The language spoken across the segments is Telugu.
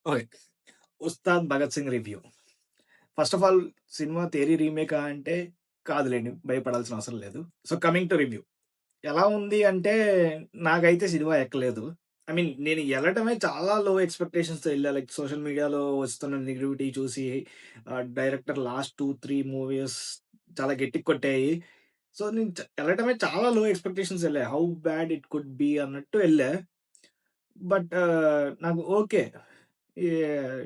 Okay. 'Ustaad Bhagat Singh' review. First of all cinema 'Theri' రీమేకా అంటే కాదులెండి. భయపడాల్సిన అవసరం లేదు. So, coming to review. ఎలా ఉంది అంటే నాకైతే సినిమా ఎక్కలేదు. ఐ మీన్ నేను ఎళ్ళటమే చాలా లో ఎక్స్‌పెక్టేషన్స్‌తో ఎళ్ళా. లైక్ సోషల్ మీడియాలో వస్తున్న నెగటివిటీ చూసి డైరెక్టర్ లాస్ట్ 2, 3 మూవీస్ చాలా గట్టిగా కొట్టాయి. సో, నేను ఎళ్ళటమే చాలా లో ఎక్స్‌పెక్టేషన్స్ ఎళ్ళా. How bad it could be అన్నట్టు ఎళ్ళా. బట్ నాకు ఓకే. ఐ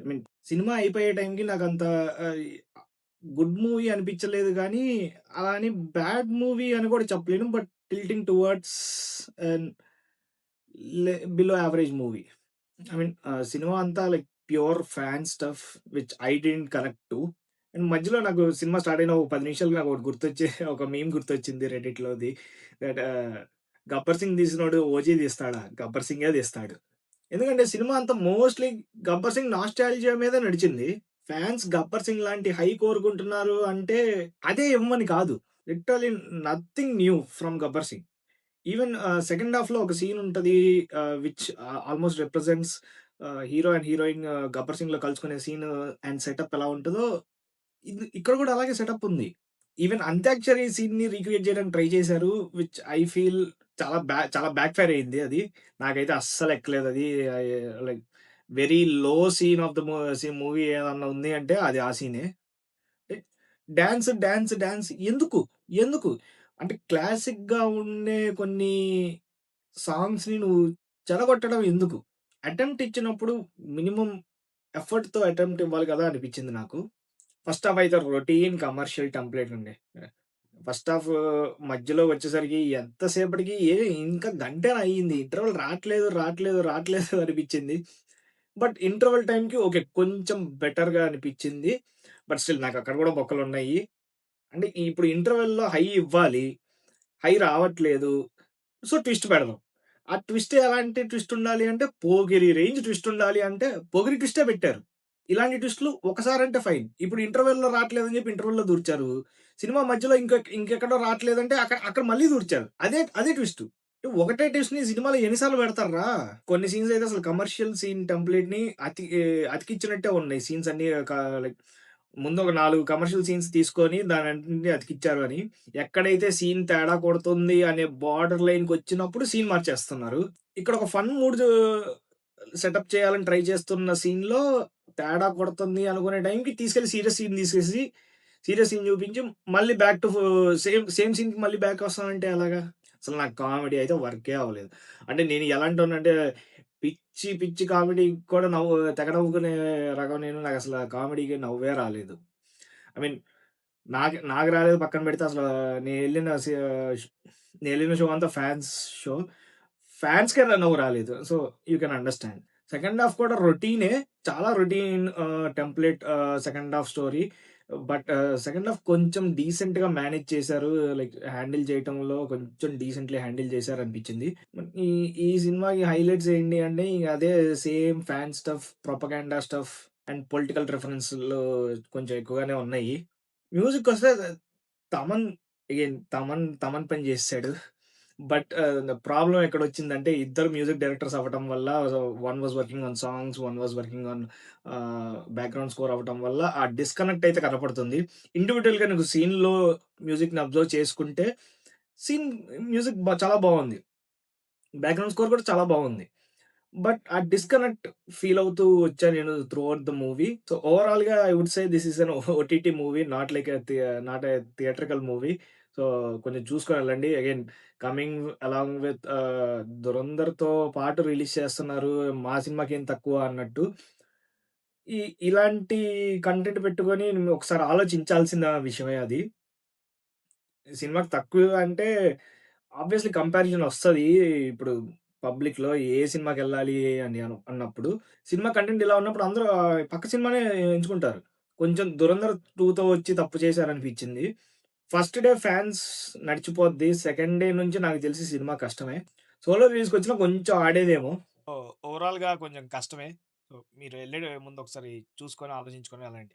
మీన్ సినిమా అయిపోయే టైంకి నాకంత ఆహ్, గుడ్ మూవీ అనిపించలేదు గానీ, అలా అని బ్యాడ్ మూవీ అని కూడా చెప్పలేను. But tilting towards an below average movie. I mean cinema అంతా like pure fan stuff which I didn't connect to. And మధ్యలో నాకు సినిమా స్టార్ట్ అయిన ఒక 10 నిమిషాలకి నాకొకటి గుర్తొచ్చి ఒక మీమ్ గుర్తొచ్చింది రెడ్డిట్‌లోది. దట్ 'గబ్బర్ సింగ్' తీసినోడు 'ఓజీ' తీస్తాడా? 'గబ్బర్ సింగే' తీస్తాడు. ఎందుకంటే సినిమా అంతా మోస్ట్‌లీ 'గబ్బర్ సింగ్' నాస్టాల్జియా మీదే నడిచింది. ఫ్యాన్స్ 'గబ్బర్ సింగ్' లాంటి హై కోరుకుంటున్నారు అంటే అదే ఇమ్మని కాదు. Literally nothing new from 'Gabbar Singh.' Even second హాఫ్‌లో ఒక సీన్ ఉంటది. Which almost represents hero and heroine 'Gabbar సింగ్‌లో' కలుసుకునే సీన్ అండ్ సెటప్ ఎలా ఉంటదో, ఇక్కడ కూడా అలాగే సెటప్ ఉంది. ఈవెన్ 'అంత్యాక్షరి' సీన్‌ని రీక్రియేట్ చేయడానికి ట్రై చేశారు. విచ్ ఐ ఫీల్ చాలా బ్యాక్ ఫైర్ అయింది అది. నాకైతే అస్సలు ఎక్కలేదది. Like very low scene of the movie ఏదన్నా ఉంది అంటే అది ఆ సీనే. డాన్స్, డాన్స్, డాన్స్ ఎందుకు? ఎందుకు? అంటే క్లాసిక్‌గా ఉండే కొన్ని సాంగ్స్‌ని నువ్వు చెడగొట్టడం ఎందుకు? అటెంప్ట్ ఇచ్చినప్పుడు మినిమమ్ ఎఫర్ట్‌తో అటెంప్ట్ ఇవ్వాలి కదా! అనిపించింది నాకు. ఫస్ట్ హాఫ్ అయితే రొటీన్ కమర్షియల్ టెంప్లేట్ అండి. ఫస్ట్ హాఫ్ మధ్యలో వచ్చేసరికి ఎంతసేపటికి ఇంకా గంటేనా అయ్యింది. ఇంటర్వల్ రాట్లేదు అనిపించింది. బట్ ఇంటర్వల్ టైమ్‌కి ఓకే. కొంచెం బెటర్‌గా అనిపించింది. బట్ స్టిల్ నాకక్కడ కూడా బొక్కలున్నాయి. అంటే ఇప్పుడు ఇంటర్వల్‌లో హై ఇవ్వాలి. హై రావట్లేదు. సో, ట్విస్ట్ పెడదాం. ఆ ట్విస్ట్ ఎలాంటి ట్విస్ట్ ఉండాలి అంటే 'పోకిరి' రేంజ్ ట్విస్ట్ ఉండాలి అంటే 'పోకిరి' ట్విస్టే పెట్టారు. ఇలాంటి ట్విస్ట్‌లు ఒకసారంటే ఫైన్. ఇప్పుడు ఇంటర్వెల్‌లో రాట్లేదని చెప్పి ఇంటర్వెల్‌లో దూర్చారు. సినిమా మధ్యలో ఇంకెక్కడో రాట్లేదంటే అక్కడ మళ్ళీ దూర్చారు. అదే ట్విస్ట్. ఒకటే ట్విస్ట్‌ని సినిమాలో ఎన్ని సార్లు పెడతార్రా? కొన్ని సీన్స్ అయితే అసలు కమర్షియల్ సీన్ టెంప్లేట్‌ని అతికిచ్చినట్టే ఉన్నాయి. సీన్స్ అన్నీ లైక్ ముందు ఒక 4 కమర్షియల్ సీన్స్ తీసుకొని దానన్నిటిని అతికిచ్చారు అని. ఎక్కడైతే సీన్ తేడా కొడుతుంది అనే బోర్డర్ లైన్‌కొచ్చినప్పుడు సీన్ మార్చేస్తున్నారు. ఇక్కడ ఒక ఫన్ మూడ్ సెటప్ చేయాలని ట్రై చేస్తున్న సీన్‌లో తేడా కొడుతుంది అనుకునే టైంకి తీసుకెళ్ళి సీరియస్ సీన్ తీసేసి, సీరియస్ సీన్ చూపించి మళ్ళీ బ్యాక్ టు సేమ్ సేమ్ సీన్‌కి మళ్ళీ బ్యాక్ వస్తామంటే ఎలాగా? అసలు నాకు కామెడీ అయితే వర్కే అవ్వలేదు. అంటే నేను ఎలాంటోడినంటే పిచ్చి కామెడీ కూడా తెగ నవ్వుకునే రకం నేను. నాకసల కామెడీకి నవ్వే రాలేదు. ఐ మీన్ నాకు రాలేదు పక్కన పెడితే అసలు నేనెళ్ళిన సి ష్ నేనెళ్ళిన షో అంతా ఫ్యాన్స్ షో. ఫ్యాన్స్‌కే నవ్వు రాలేదు. So, you can understand. Second half కూడా రొటీనే. చాలా routine template second half story. But second half కొంచెం డీసెంట్‌గా మేనేజ్ చేశారు. లైక్ హ్యాండిల్ చేయటంలో కొంచెం డీసెంట్‌లీ హ్యాండిల్ చేశారనిపించింది. ఈ ఈ సినిమాకి హైలైట్స్ ఏంటి అంటే ఇగ అదే same fan stuff, propaganda stuff and political రిఫరెన్స్‌లు కొంచెం ఎక్కువగానే ఉన్నాయి. మ్యూజికొస్తే తమన్ పని చేసేసాడు. బట్ ప్రాబ్లమ్ ఎక్కడొచ్చిందంటే ఇద్దరు మ్యూజిక్ డైరెక్టర్స్ అవ్వటం వల్ల one was working on songs, one was working on background score అవ్వటం వల్ల ఆ డిస్కనెక్ట్ అయితే కనపడుతుంది. ఇండివిడ్యుయల్‌గా నీకు సీన్‌లో మ్యూజిక్‌ని అబ్జర్వ్ చేసుకుంటే సీన్ మ్యూజిక్ చాలా బావుంది. బ్యాక్‌గ్రౌండ్ స్కోర్ కూడా చాలా బావుంది. బట్ ఆ డిస్కనెక్ట్ ఫీల్ అవుతూ వచ్చా నేను throughout the movie. So, ఓవరాల్‌గా I would say this is an OTT movie. Not a theatrical movie. So, కొంచెం చూసుకొని ఎళ్ళండి. అగైన్ కమింగ్ అలాంగ్ విత్ 'ధురంధర్'తో పాటు రిలీజ్ చేస్తున్నారు. మా సినిమాకేం తక్కువ అన్నట్టు. ఈ ఇలాంటి కంటెంట్ పెట్టుకొని ఒకసారి ఆలోచించాల్సిన విషయమే అది. సినిమాకి తక్కువ అంటే ఆబ్వియస్‌లీ కంపారిజన్ ఒస్తది. ఇప్పుడు పబ్లిక్‌లో ఏ సినిమాకెళ్ళాలి అన్నప్పుడు. సినిమా కంటెంట్ ఇలా ఉన్నప్పుడు అందరూ పక్క సినిమానే ఎంచుకుంటారు. కొంచెం 'దురంధర్ 2'తో వచ్చి తప్పు చేశారనిపించింది. ఫస్ట్ డే ఫ్యాన్స్ నడిచిపోద్ది. సెకండ్ డే నుంచి నాకు తెలిసి సినిమా కష్టమే. సోలో రిలీజ్‌కొచ్చినా కొంచెం ఆడేదేమో. ఓవరాల్‌గా కొంచెం కష్టమే. సో, మీరు ఎళ్ళే ముందు ఒకసారి చూసుకొని ఆలోచించుకొని వెళ్ళండి.